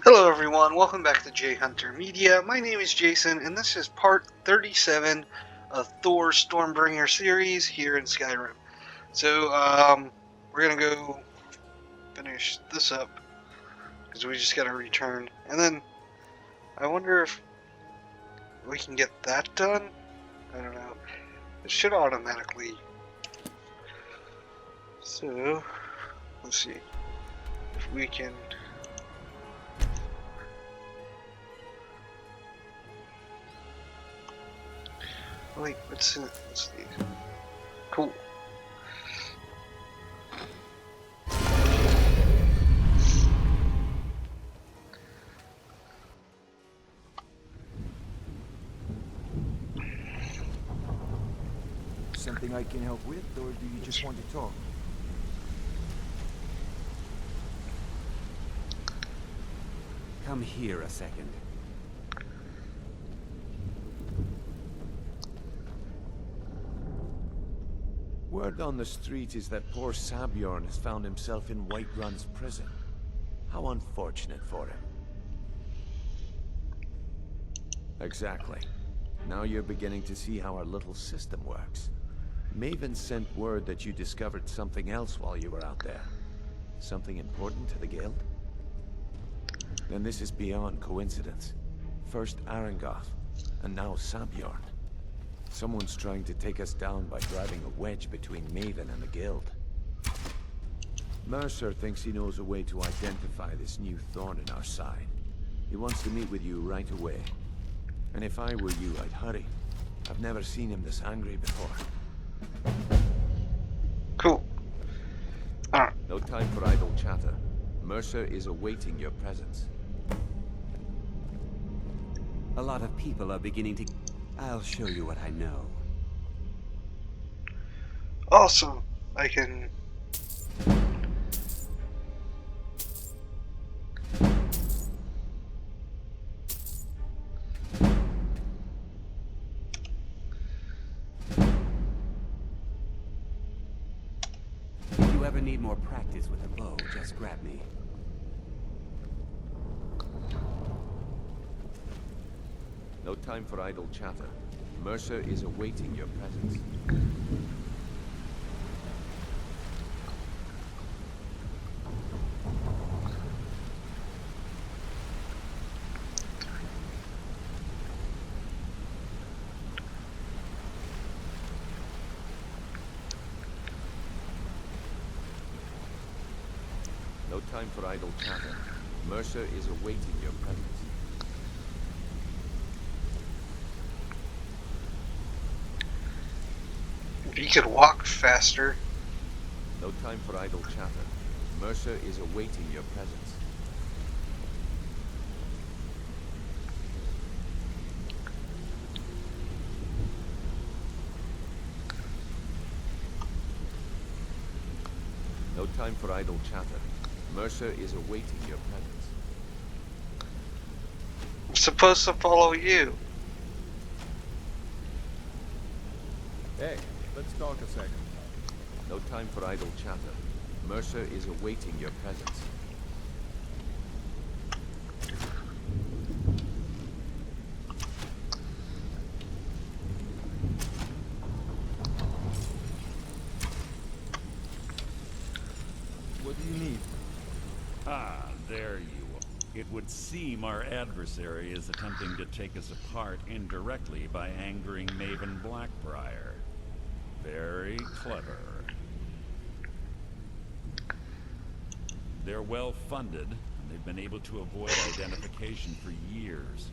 Hello everyone, welcome back to J Hunter Media. My name is Jason and this is part 37 of Thor Stormbringer series here in Skyrim. So, we're gonna go finish this up because we just gotta return. And then, I wonder if we can get that done? I don't know. It should automatically. So, let's see if we can. Wait, what's the cool. Something I can help with, or do you just want to talk? Come here a second. Word on the street is that poor Sabjorn has found himself in Whiterun's prison. How unfortunate for him. Exactly. Now you're beginning to see how our little system works. Maven sent word that you discovered something else while you were out there. Something important to the guild? Then this is beyond coincidence. First Arangoth, and now Sabjorn. Someone's trying to take us down by driving a wedge between Maven and the guild. Mercer thinks he knows a way to identify this new thorn in our side. He wants to meet with you right away. And if I were you, I'd hurry. I've never seen him this angry before. Cool. No time for idle chatter. Mercer is awaiting your presence. A lot of people are beginning to... I'll show you what I know. Awesome. I can. If you ever need more practice with the bow, just grab me. No time for idle chatter. Mercer is awaiting your presence. No time for idle chatter. Mercer is awaiting your presence. If you could walk faster. No time for idle chatter. Mercer is awaiting your presence. No time for idle chatter. Mercer is awaiting your presence. I'm supposed to follow you. Hey, let's talk a second. No time for idle chatter. Mercer is awaiting your presence. What do you need? Ah, there you are. It would seem our adversary is attempting to take us apart indirectly by angering Maven Blackbriar. Very clever. They're well funded, and they've been able to avoid identification for years.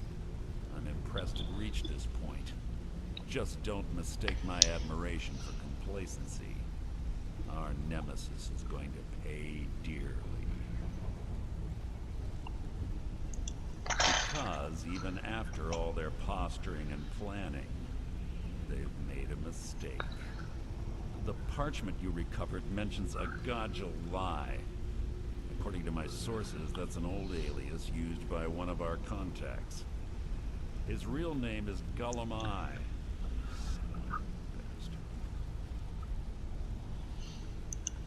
I'm impressed it reached this point. Just don't mistake my admiration for complacency. Our nemesis is going to pay dearly. Because even after all their posturing and planning, they've made a mistake. The parchment you recovered mentions a Godja lie. According to my sources, that's an old alias used by one of our contacts. His real name is Gullumai.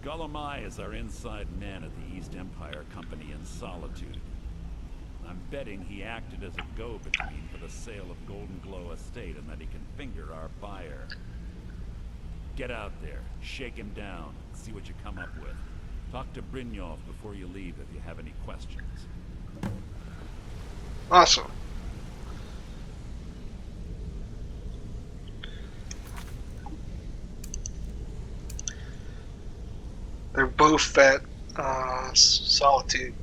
Gullumai is our inside man at the East Empire Company in Solitude. I'm betting he acted as a go-between for the sale of Golden Glow Estate and that he can finger our buyer. Get out there, shake him down, see what you come up with. Talk to Brynjolf before you leave if you have any questions. Awesome. They're both at Solitude.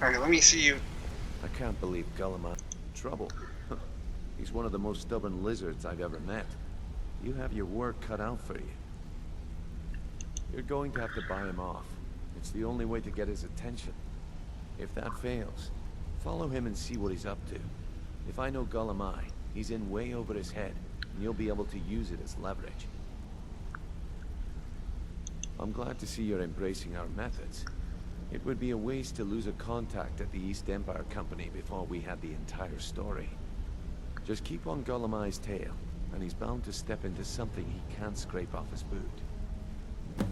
Alright, let me see you. I can't believe Gullima. Trouble. He's one of the most stubborn lizards I've ever met. You have your work cut out for you. You're going to have to buy him off. It's the only way to get his attention. If that fails, follow him and see what he's up to. If I know Gullima, he's in way over his head, and you'll be able to use it as leverage. I'm glad to see you're embracing our methods. It would be a waste to lose a contact at the East Empire Company before we had the entire story. Just keep on Gullima's tail, and he's bound to step into something he can't scrape off his boot.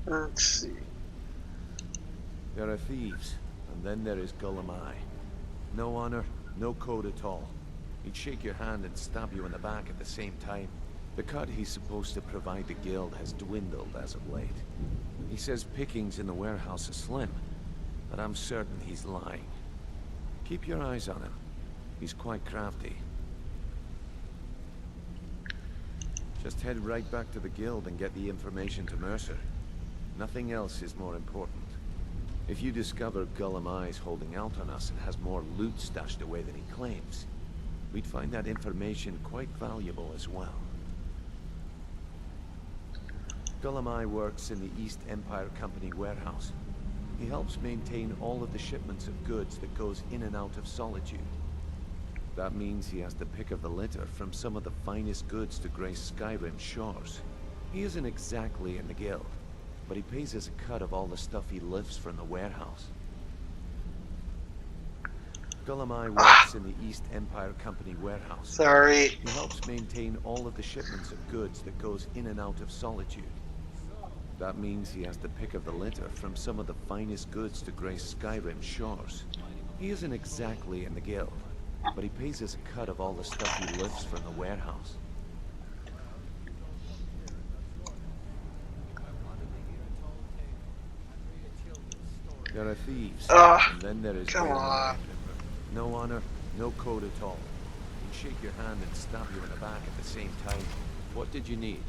Let's see. There are thieves, and then there is Gullima. No honor, no code at all. He'd shake your hand and stab you in the back at the same time. The cut he's supposed to provide the guild has dwindled as of late. He says pickings in the warehouse are slim, but I'm certain he's lying. Keep your eyes on him. He's quite crafty. Just head right back to the guild and get the information to Mercer. Nothing else is more important. If you discover Gullima's holding out on us and has more loot stashed away than he claims, we'd find that information quite valuable as well. Gullima works in the East Empire Company warehouse. He helps maintain all of the shipments of goods that goes in and out of Solitude. That means he has the pick of the litter from some of the finest goods to grace Skyrim's shores. He isn't exactly in the guild, but he pays us a cut of all the stuff he lifts from the warehouse. Gullima works in the East Empire Company warehouse. Sorry. He helps maintain all of the shipments of goods that goes in and out of Solitude. That means he has the pick of the litter from some of the finest goods to grace Skyrim's shores. He isn't exactly in the guild, but he pays us a cut of all the stuff he lifts from the warehouse. There are thieves, and then there is come on. No honor, no code at all. He'd shake your hand and stab you in the back at the same time. What did you need?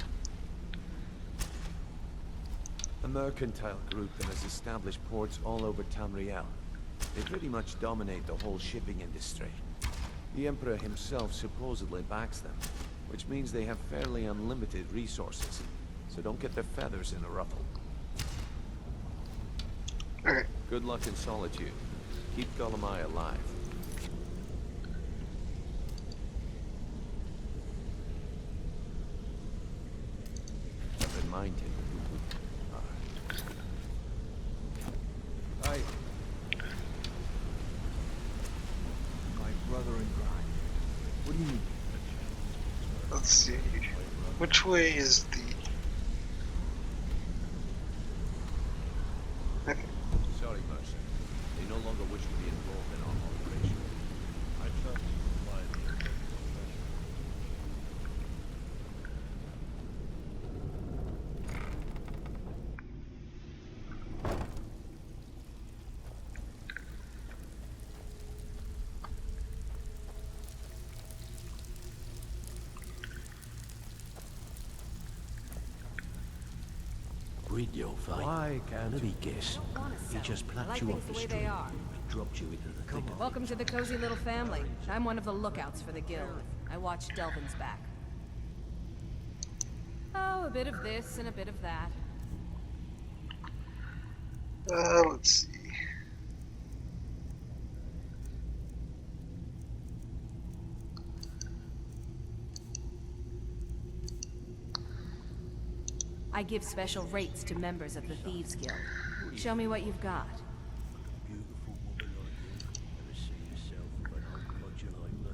A mercantile group that has established ports all over Tamriel. They pretty much dominate the whole shipping industry. The Emperor himself supposedly backs them, which means they have fairly unlimited resources, so don't get their feathers in a ruffle. Okay. Good luck in Solitude. Keep Gullima alive. Never mind him. Hi. My brother in crime. What do you need? Let's see. Which way is the... Okay. Sorry, Mercer. They no longer wish to be involved in our operation. I trust you by the Why can't he guess? He just plucked you off the street and dropped you into the thick of it. Welcome to the cozy little family. I'm one of the lookouts for the guild. I watch Delvin's back. Oh, a bit of this and a bit of that. Let's see. I give special rates to members of the Thieves Guild. Show me what you've got. Beautiful woman like you. Ever see yourself with an old bludgeon like me?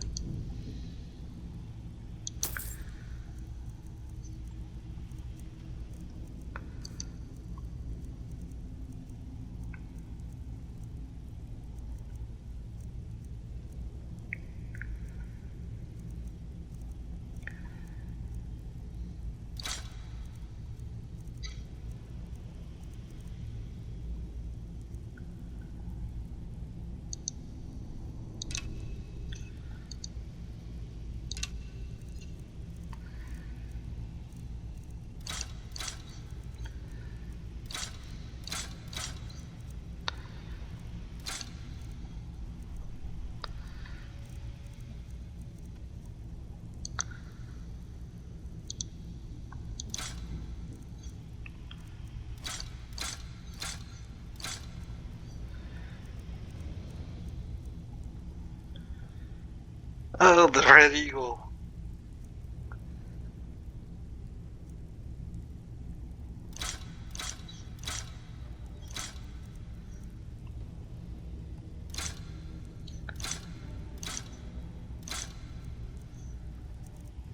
Oh, the Red Eagle.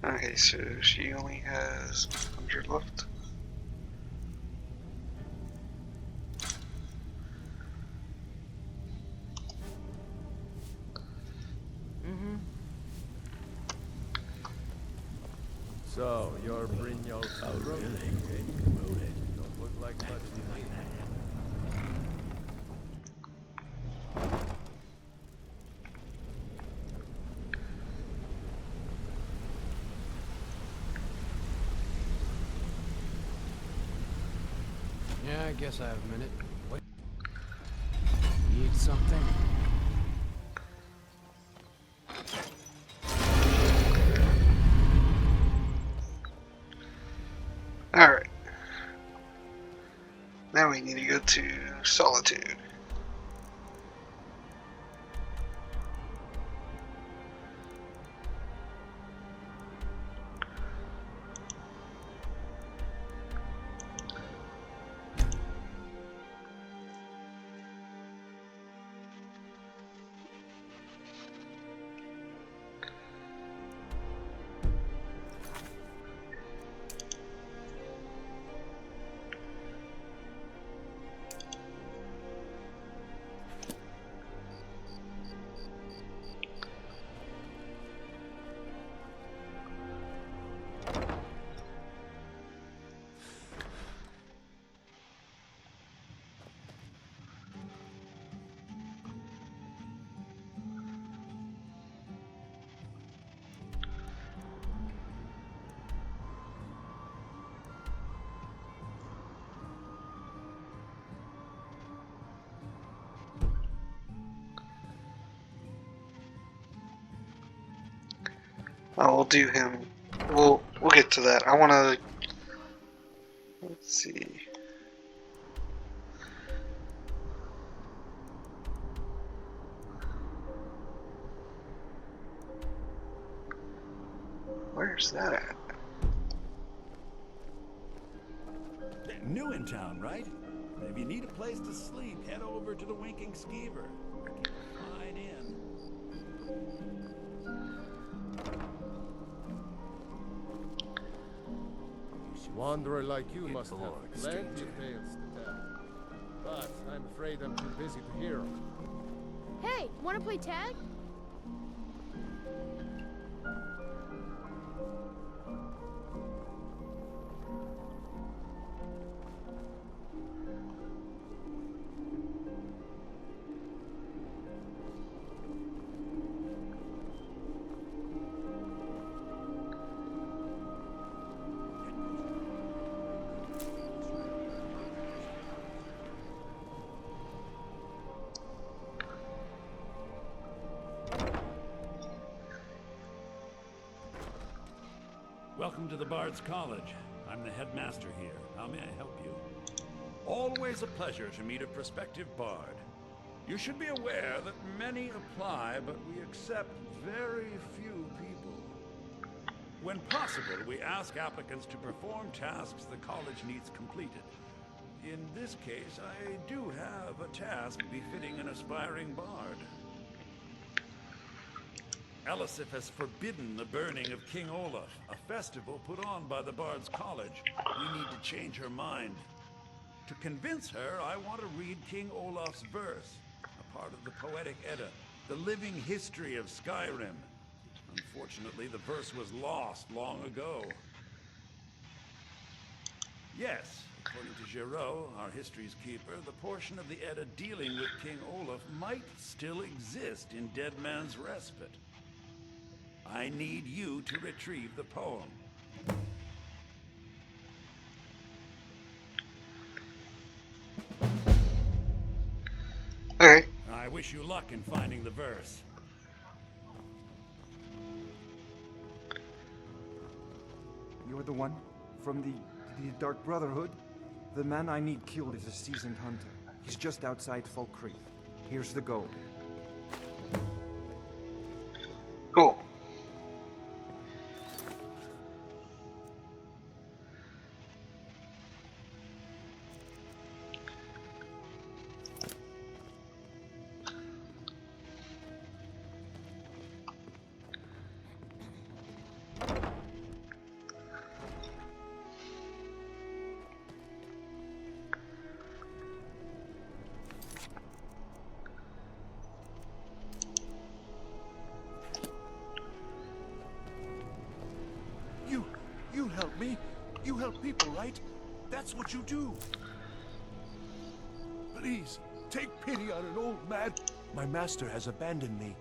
Okay, so she only has 100 left. So, you're Brynjolf's brother? Don't look like much to me. Yeah, I guess I have a minute. What? Need something? Alright. Now we need to go to Solitude. We'll do him. We'll get to that. I want to. Let's see. Where's that at? New in town, right? If you need a place to sleep, head over to the Winking Skeever. Fine inn. Wanderer like you must have plenty of tales to tell. But I'm afraid I'm too busy to hear 'em. Hey, wanna play tag? Welcome to the Bard's College. I'm the headmaster here. How may I help you? Always a pleasure to meet a prospective bard. You should be aware that many apply, but we accept very few people. When possible, we ask applicants to perform tasks the college needs completed. In this case, I do have a task befitting an aspiring bard. Elisif has forbidden the burning of King Olaf, a festival put on by the Bard's College. We need to change her mind. To convince her, I want to read King Olaf's verse, a part of the Poetic Edda, the living history of Skyrim. Unfortunately, the verse was lost long ago. Yes, according to Giraud, our history's keeper, the portion of the Edda dealing with King Olaf might still exist in Dead Man's Respite. I need you to retrieve the poem. Okay. I wish you luck in finding the verse. You're the one? From the Dark Brotherhood? The man I need killed is a seasoned hunter. He's just outside Falkreath. Here's the gold. Cool. help me? You help people, right? That's what you do. Please, take pity on an old man. My master has abandoned me,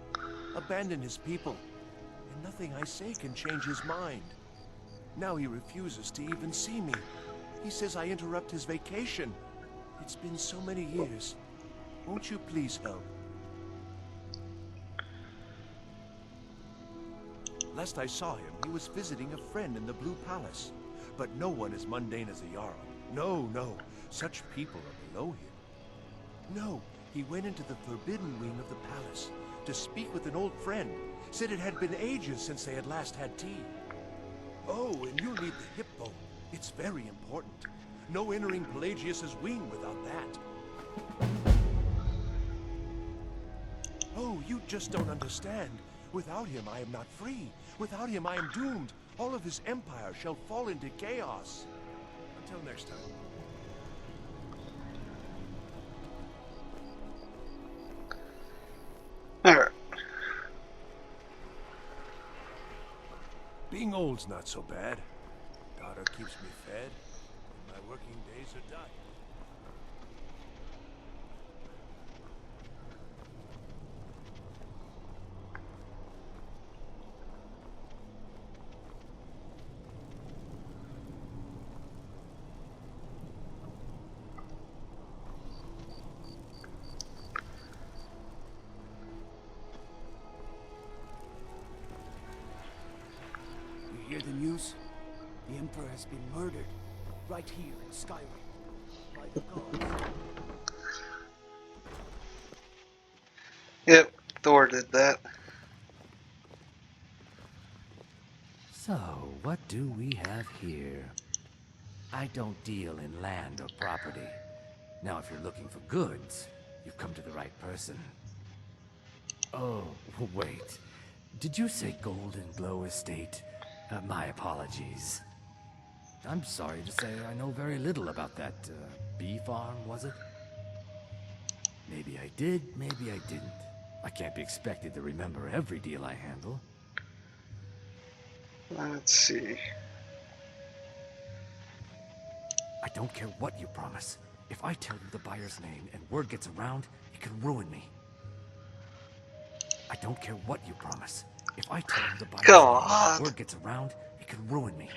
abandoned his people, and nothing I say can change his mind. Now he refuses to even see me. He says I interrupt his vacation. It's been so many years. Won't you please help? Last I saw him, he was visiting a friend in the Blue Palace. But no one as mundane as a Jarl. No, no. Such people are below him. No, he went into the forbidden wing of the palace to speak with an old friend. Said it had been ages since they had last had tea. Oh, and you'll need the hip bone. It's very important. No entering Pelagius's wing without that. Oh, you just don't understand. Without him, I am not free. Without him, I am doomed. All of his empire shall fall into chaos. Until next time. Alright. Being old's not so bad. Daughter keeps me fed, and my working days are done. You hear the news? The Emperor has been murdered, right here in Skyrim, by the gods. Yep, Thor did that. So, what do we have here? I don't deal in land or property. Now, if you're looking for goods, you've come to the right person. Oh, wait. Did you say Golden Glow Estate? My apologies. I'm sorry to say I know very little about that, bee farm, was it? Maybe I did, maybe I didn't. I can't be expected to remember every deal I handle. Let's see. I don't care what you promise. If I tell you the buyer's name and word gets around, it can ruin me. I don't care what you promise. If I tell you the buyer's name and word gets around, it can ruin me.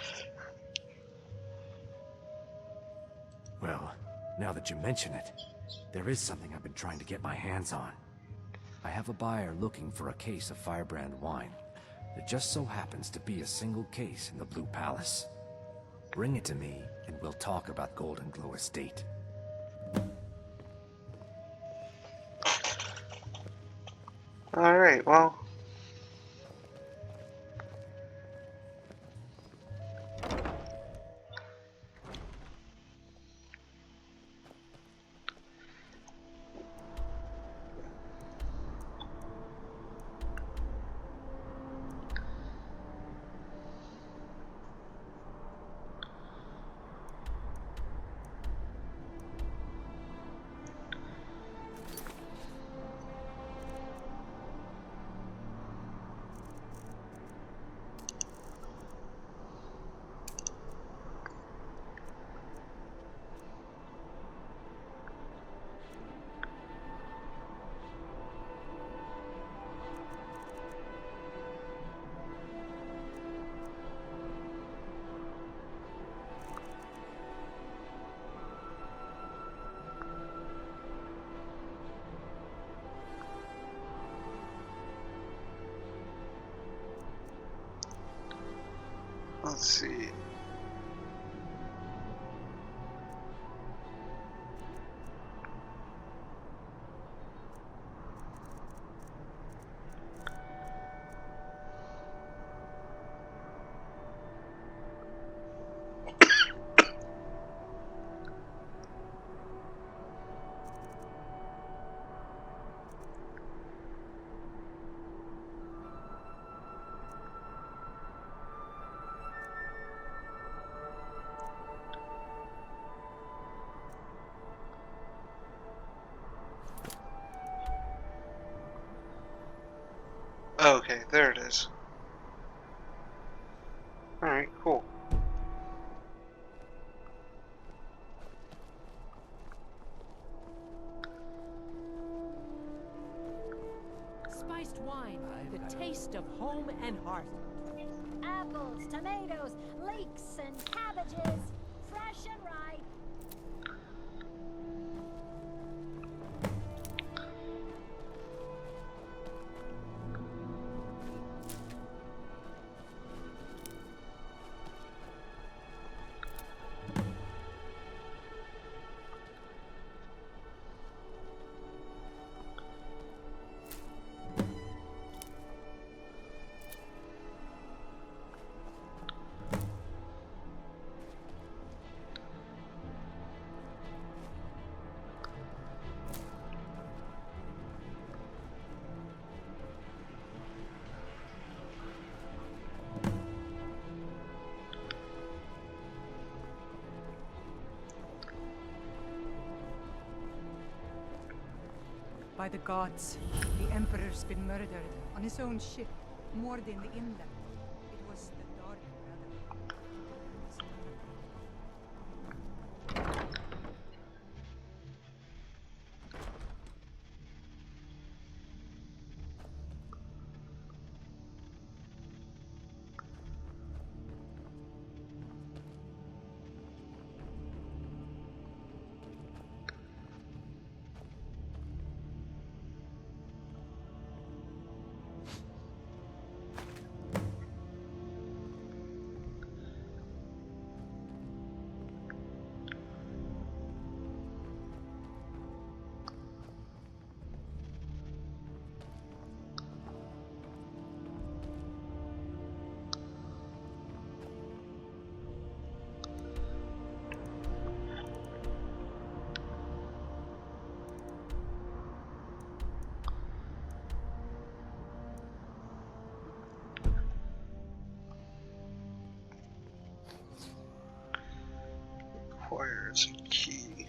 Well, now that you mention it, there is something I've been trying to get my hands on. I have a buyer looking for a case of firebrand wine. There just so happens to be a single case in the Blue Palace. Bring it to me, and we'll talk about Golden Glow Estate. Alright, well. Let's see. Okay, there it is. Alright, cool. home and hearth. Apples, tomatoes, leeks, and cabbages. Fresh and ripe. By the gods, the Emperor's been murdered on his own ship, moored in the inlet. It was the Dark Brotherhood. Requires a key.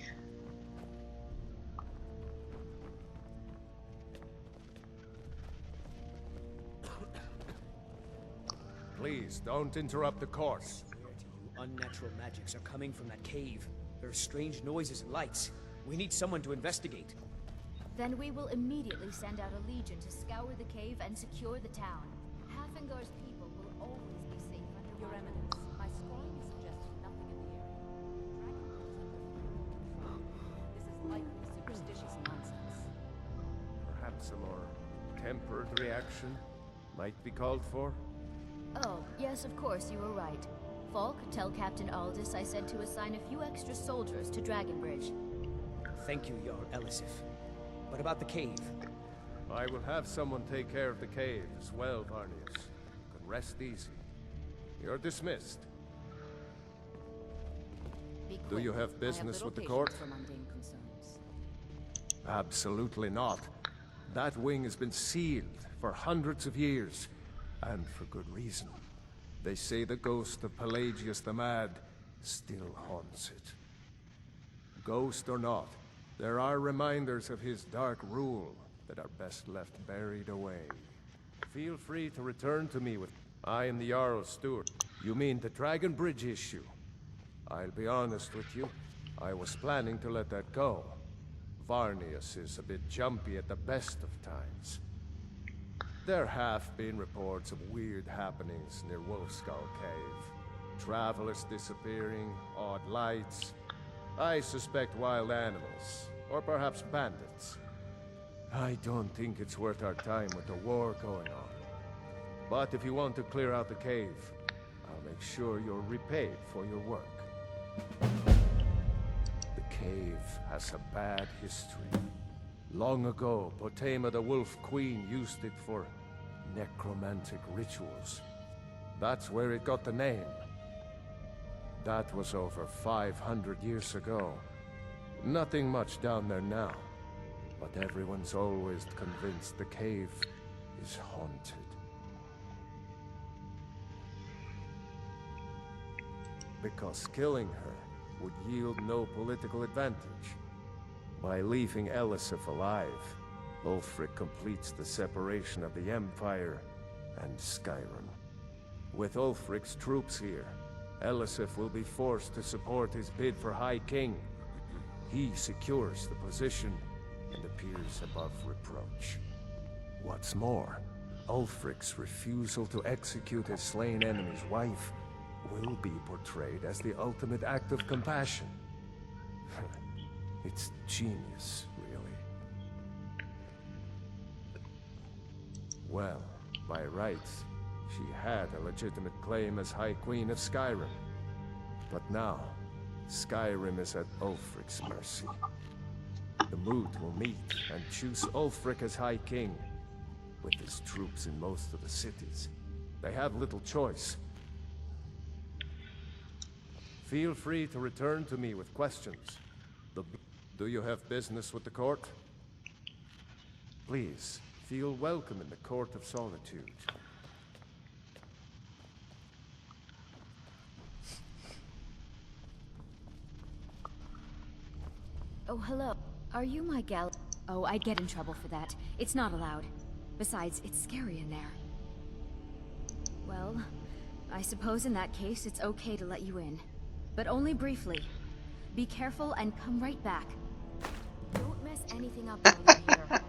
Please, don't interrupt the course. Swear to you, unnatural magics are coming from that cave. There are strange noises and lights. We need someone to investigate. Then we will immediately send out a legion to scour the cave and secure the town. Hafingar's people will always be safe under Your Eminence, my scoring suggests nothing in the area. This is likely superstitious nonsense. Perhaps a more tempered reaction might be called for? Oh, yes, of course, you were right. Falk, tell Captain Aldous I said to assign a few extra soldiers to Dragonbridge. Thank you, Jarl Elisif. What about the cave? I will have someone take care of the cave as well, Varnius. You can rest easy. You're dismissed. Do you have business with the court? For mundane concerns. Absolutely not. That wing has been sealed for hundreds of years, and for good reason. They say the ghost of Pelagius the Mad still haunts it. Ghost or not, there are reminders of his dark rule that are best left buried away. Feel free to return to me with... I am the Jarl's steward. You mean the Dragon Bridge issue? I'll be honest with you. I was planning to let that go. Varnius is a bit jumpy at the best of times. There have been reports of weird happenings near Wolfskull Cave. Travelers disappearing, odd lights. I suspect wild animals, or perhaps bandits. I don't think it's worth our time with the war going on. But if you want to clear out the cave, I'll make sure you're repaid for your work. The cave has a bad history. Long ago, Potema the Wolf Queen used it for necromantic rituals. That's where it got the name. That was over 500 years ago. Nothing much down there now, but everyone's always convinced the cave is haunted. Because killing her would yield no political advantage. By leaving Elisif alive, Ulfric completes the separation of the Empire and Skyrim. With Ulfric's troops here, Elisif will be forced to support his bid for High King. He secures the position and appears above reproach. What's more, Ulfric's refusal to execute his slain enemy's wife will be portrayed as the ultimate act of compassion. It's genius, really. Well, by rights, she had a legitimate claim as High Queen of Skyrim. But now, Skyrim is at Ulfric's mercy. The Moot will meet and choose Ulfric as High King. With his troops in most of the cities, they have little choice. Feel free to return to me with questions. Do you have business with the court? Please, feel welcome in the Court of Solitude. Oh, hello. Are you my gal? Oh, I'd get in trouble for that. It's not allowed. Besides, it's scary in there. Well, I suppose in that case it's okay to let you in. But only briefly. Be careful and come right back. Don't mess anything up while you're here.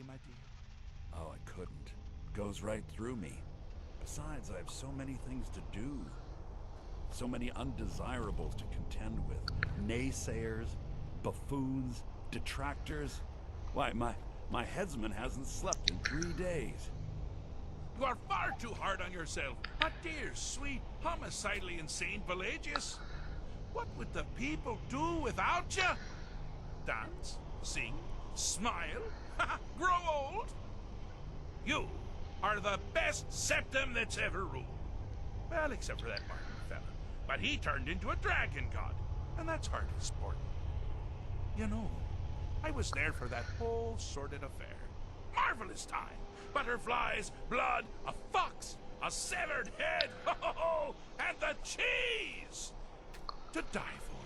My dear. Oh, I couldn't. It goes right through me. Besides, I have so many things to do. So many undesirables to contend with. Naysayers, buffoons, detractors. Why, my headsman hasn't slept in 3 days. You are far too hard on yourself, my dear, sweet, homicidally insane Pelagius. What would the people do without you? Dance, sing, smile, grow old? You are the best septum that's ever ruled. Well, except for that Martin fella. But he turned into a dragon god, and that's hardly sporting. You know, I was there for that whole sordid affair. Marvelous time. Butterflies, blood, a fox, a severed head, and the cheese to die for.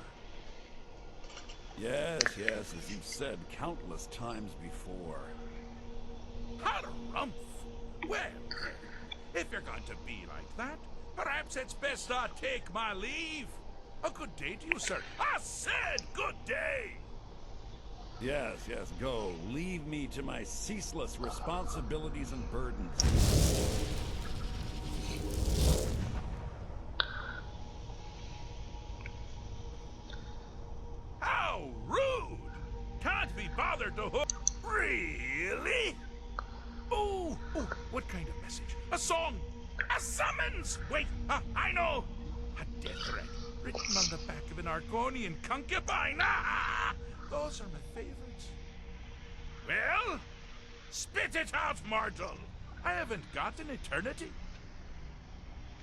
Yes, as you've said countless times before. Harumph! Well, if you're going to be like that, perhaps it's best I take my leave. A good day to you, sir. I said good day! Yes, go. Leave me to my ceaseless responsibilities and burdens. How rude! Can't be bothered to hook. Really? Oh, what kind of message? A song? A summons? Wait, I know! A death threat written on the back of an Argonian concubine. Those are my favorites. Well, spit it out, mortal. I haven't got an eternity.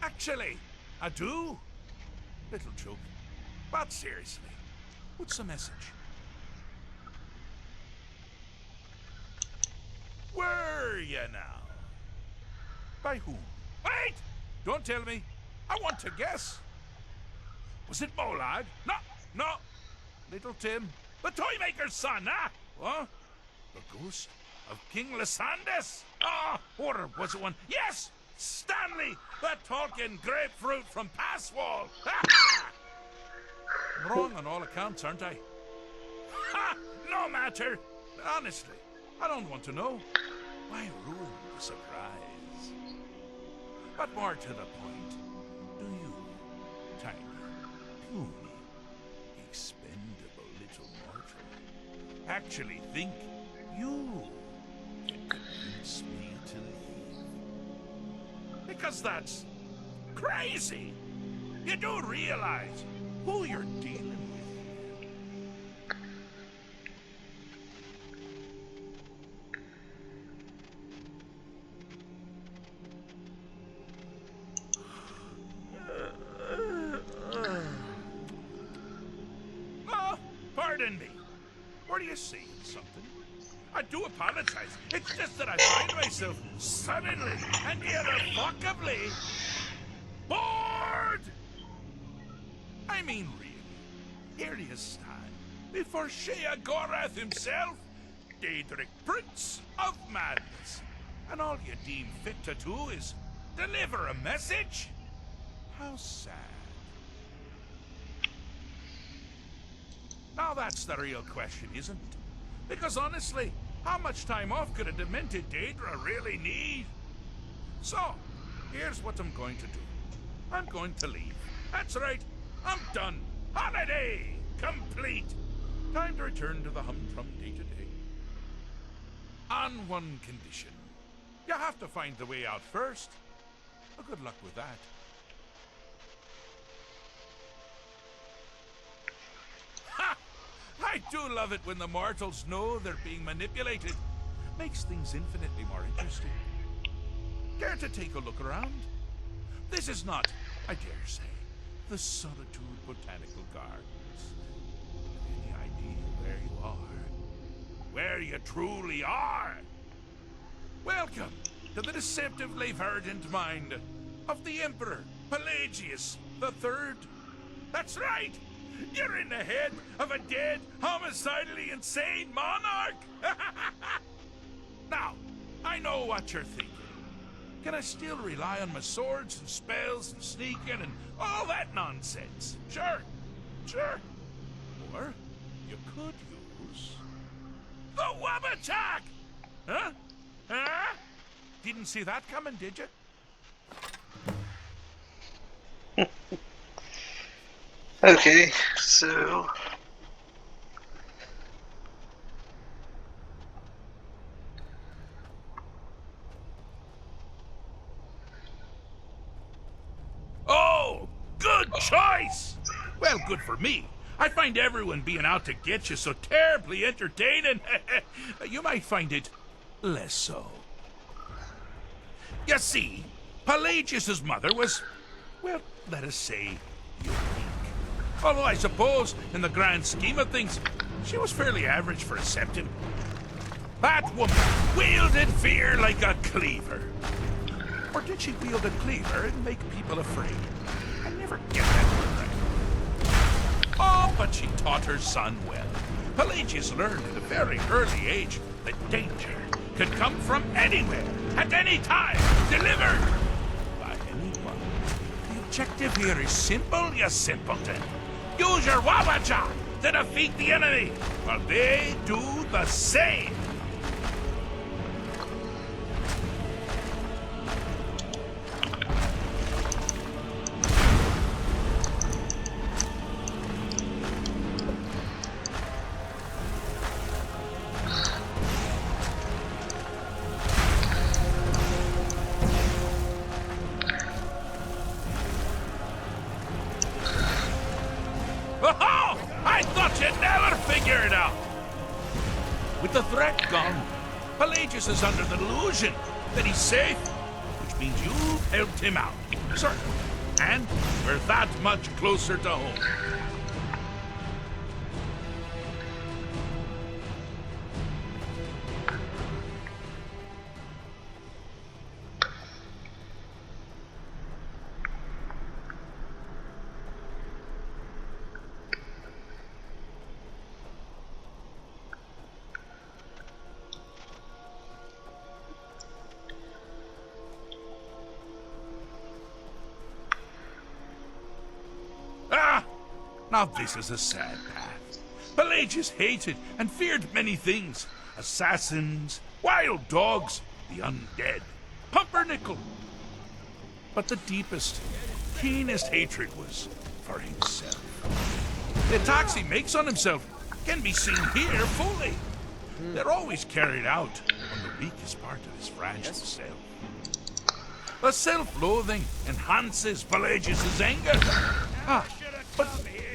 Actually, I do. Little joke. But seriously, what's the message? Were you now? By whom? Wait! Don't tell me. I want to guess. Was it Molag? No, no. Little Tim, the Toymaker's son, huh? What? The ghost of King Lysandas? Ah, or was it one? Yes! Stanley, the talking grapefruit from Passwall. Wrong on all accounts, aren't I? Ha! No matter. Honestly, I don't want to know. Why ruin the surprise? But more to the point, do you, tiny, puny, expendable little mortal, actually think you can convince me to leave? Because that's crazy. You do realize who you're dealing with. Oh, pardon me. Were you saying something? I do apologize. It's just that I find myself suddenly and irrevocably bored. I mean, really, here you stand before Sheogorath himself, Daedric Prince of Madness, and all you deem fit to do is deliver a message? How sad. Now that's the real question, isn't it? Because honestly, how much time off could a demented Daedra really need? So, here's what I'm going to do. I'm going to leave. That's right. I'm done. Holiday complete. Time to return to the humdrum day-to-day. On one condition. You have to find the way out first. Well, good luck with that. Ha! I do love it when the mortals know they're being manipulated. Makes things infinitely more interesting. Care to take a look around? This is not, I dare say, the Solitude Botanical Gardens. Any idea where you are? Where you truly are? Welcome to the deceptively verdant mind of the Emperor Pelagius III. That's right! You're in the head of a dead, homicidally insane monarch! Now, I know what you're thinking. Can I still rely on my swords and spells and sneaking and all that nonsense? Sure, sure. Or you could use the Wabachak! Huh? Huh? Didn't see that coming, did you? Okay, so... Oh, good choice! Well, good for me. I find everyone being out to get you so terribly entertaining. You might find it less so. You see, Pelagius's mother was, well, let us say, unique. Although I suppose, in the grand scheme of things, she was fairly average for a septim. That woman wielded fear like a cleaver. Or did she wield a cleaver and make people afraid? I never get that one right. Oh, but she taught her son well. Pelagius learned at a very early age that danger could come from anywhere, at any time, delivered by anyone. The objective here is simple, you simpleton. Use your Wabaja to defeat the enemy, while they do the same. Pelagius is under the delusion that he's safe, which means you've helped him out. Certainly. And we're that much closer to home. Ah, this is a sad path. Pelagius hated and feared many things. Assassins, wild dogs, the undead, pumpernickel. But the deepest, keenest hatred was for himself. The attacks he makes on himself can be seen here fully. They're always carried out on the weakest part of his fragile self. The self-loathing enhances Pelagius' anger. But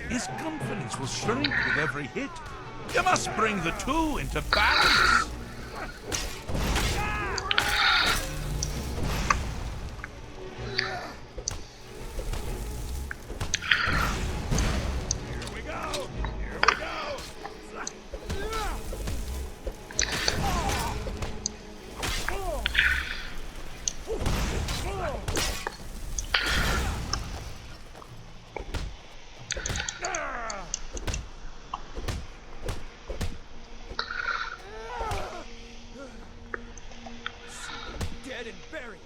his confidence will shrink with every hit. You must bring the two into balance. Dead and buried.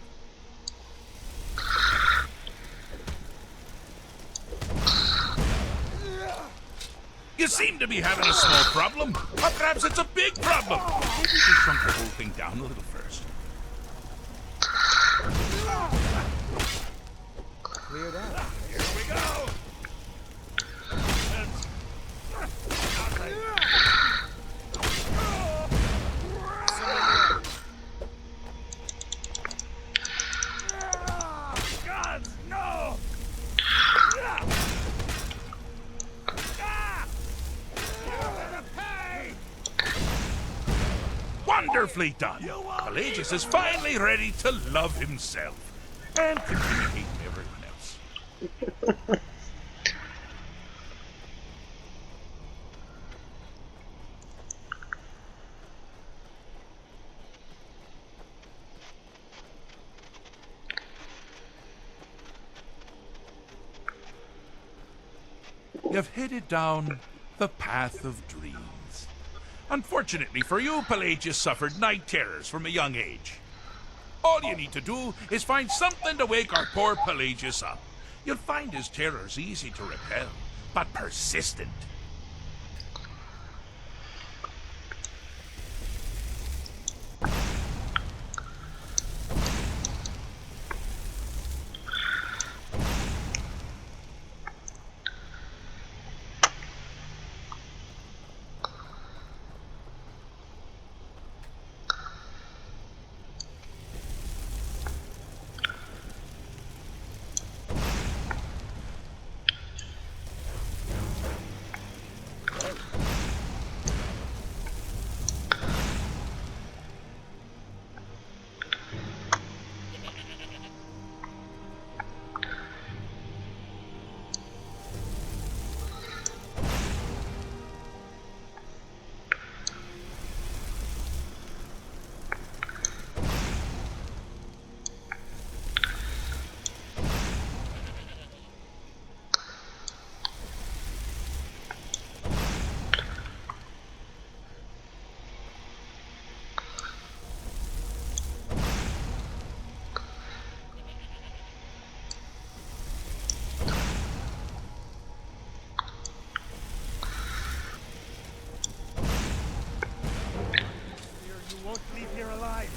You seem to be having a small problem. Or perhaps it's a big problem. Maybe we should shrunk the whole thing down a little first. Cleared out. Here we go. God, no! Wonderfully done. Pelagius is finally ready to love himself and continue hating everyone else. You've headed down the path of dreams. Unfortunately for you, Pelagius suffered night terrors from a young age. All you need to do is find something to wake our poor Pelagius up. You'll find his terrors easy to repel, but persistent. Won't leave here alive.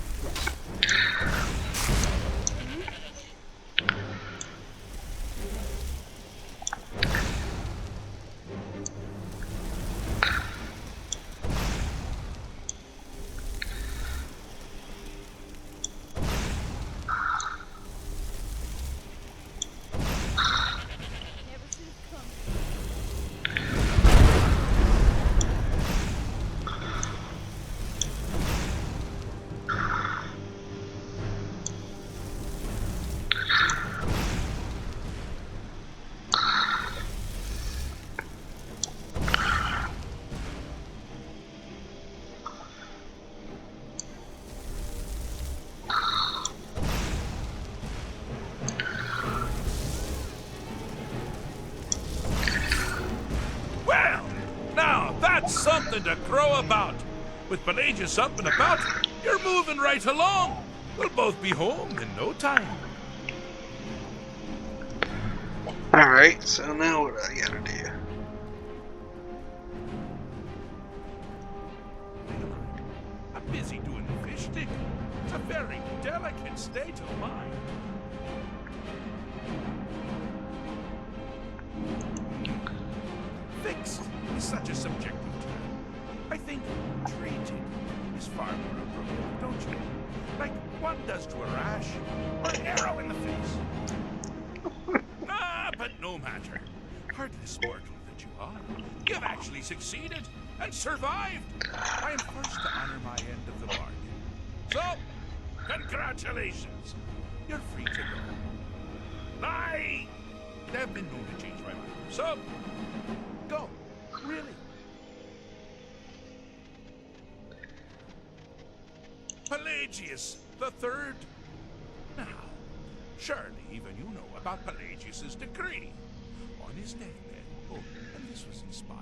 That's something to crow about. With Pelagius up and about, you're moving right along. We'll both be home in no time. Alright, so now what do I gotta do? busy doing the fish stick. It's a very delicate state of mind. Fixed is such a subjective term. I think treated is far more appropriate, don't you? Like one does to a rash or an arrow in the face. But no matter. Heartless mortal that you are, you have actually succeeded and survived. I am first to honor my end of the bargain. So, congratulations. You're free to go. I have been known to change my mind. So, go. Really. Pelagius the Third. Now, surely even you know about Pelagius's decree. On his deathbed, and this was inspired,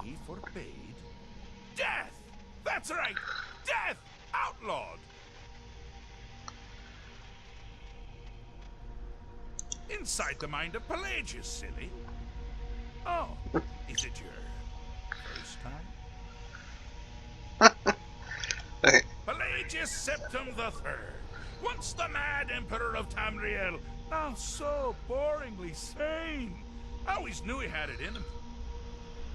he forbade death! That's right! Death! Outlawed! Inside the mind of Pelagius, silly. Oh, is it your first time? Pelagius Septim the Third, once the mad emperor of Tamriel, now so boringly sane. I always knew he had it in him.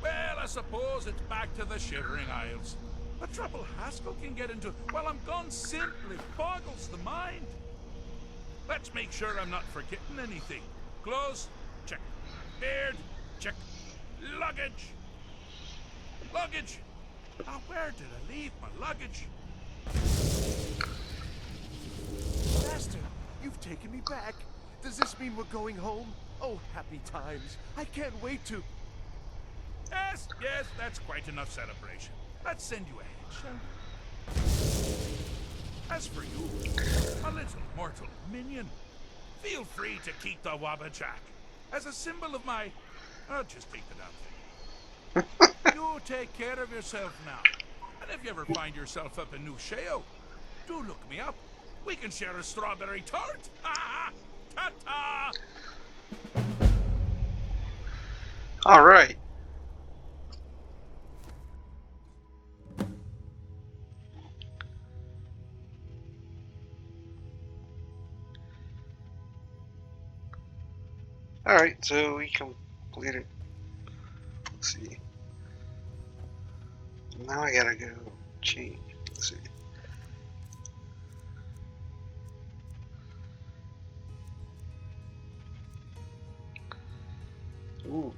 Well, I suppose it's back to the Shivering Isles. The trouble Haskell can get into while I'm gone simply boggles the mind. Let's make sure I'm not forgetting anything. Clothes, check. Beard, check. Luggage. Luggage. Now, where did I leave my luggage? Master, you've taken me back. Does this mean we're going home? Oh, happy times. I can't wait to... Yes, that's quite enough celebration. Let's send you ahead, shall we? As for you, a little mortal minion, feel free to keep the Wabbajack as a symbol of my... I'll just take the damn thing. You take care of yourself now. And if you ever find yourself up in New Sheo, do look me up. We can share a strawberry tart. Ha! Ta-ta! All right. All right, so we completed. Let's see. Now I gotta go change. Let's see. Ooh.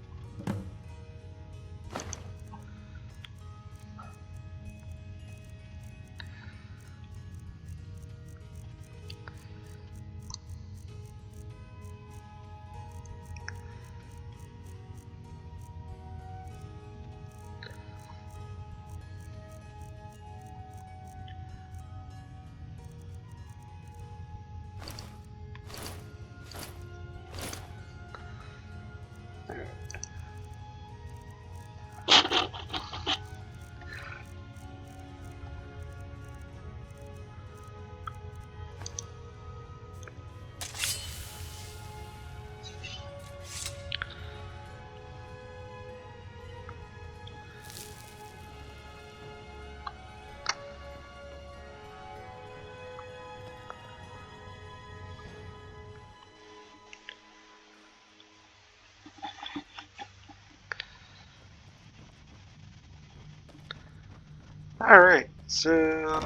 Alright, so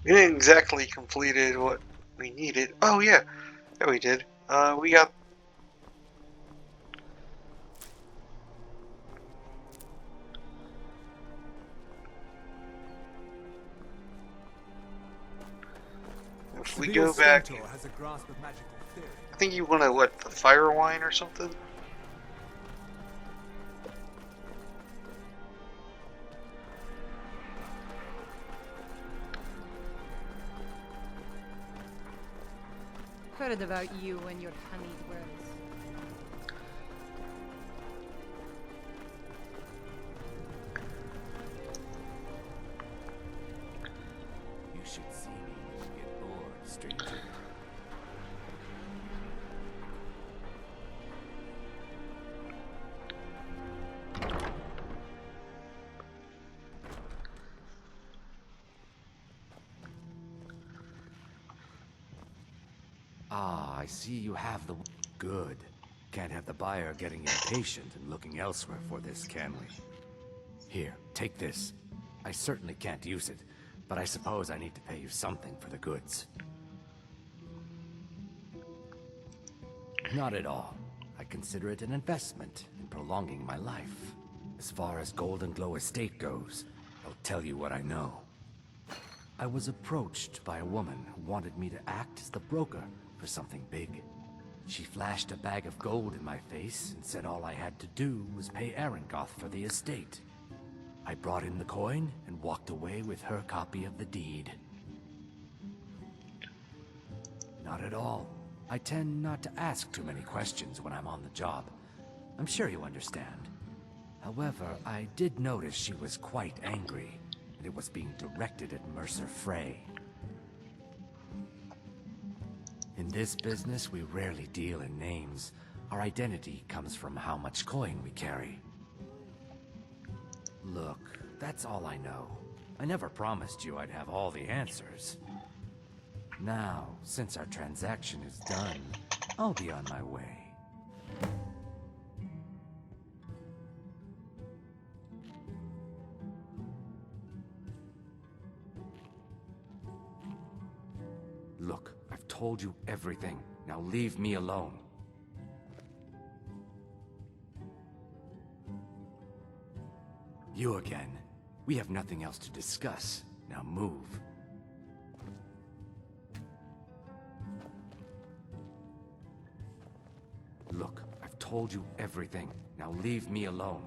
we didn't exactly completed what we needed. Oh yeah, we did. We got if we go back, I think you want to what, the fire wine or something? Heard about you and your honeyed words. You should see me when you get bored, stranger. Ah, I see you have the... Good. Can't have the buyer getting impatient and looking elsewhere for this, can we? Here, take this. I certainly can't use it, but I suppose I need to pay you something for the goods. Not at all. I consider it an investment in prolonging my life. As far as Golden Glow Estate goes, I'll tell you what I know. I was approached by a woman who wanted me to act as the broker for something big. She flashed a bag of gold in my face and said all I had to do was pay Arangoth for the estate. I brought in the coin and walked away with her copy of the deed. Not at all. I tend not to ask too many questions when I'm on the job. I'm sure you understand. However, I did notice she was quite angry, and it was being directed at Mercer Frey. In this business, we rarely deal in names. Our identity comes from how much coin we carry. Look, that's all I know. I never promised you I'd have all the answers. Now, since our transaction is done, I'll be on my way. Look, I've told you everything. Now leave me alone. You again. We have nothing else to discuss. Now move. Look, I've told you everything. Now leave me alone.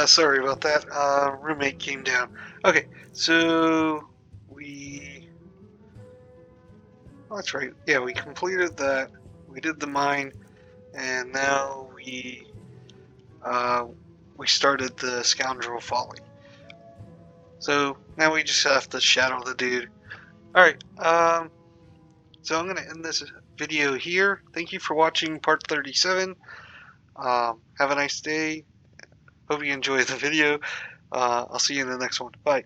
Sorry about that. Roommate came down. Okay, so we... Oh, that's right. Yeah, we completed that. We did the mine, and now we started the Scoundrel Folly. So now we just have to shadow the dude. Alright, so I'm going to end this video here. Thank you for watching part 37. Have a nice day. Hope you enjoyed the video. I'll see you in the next one. Bye.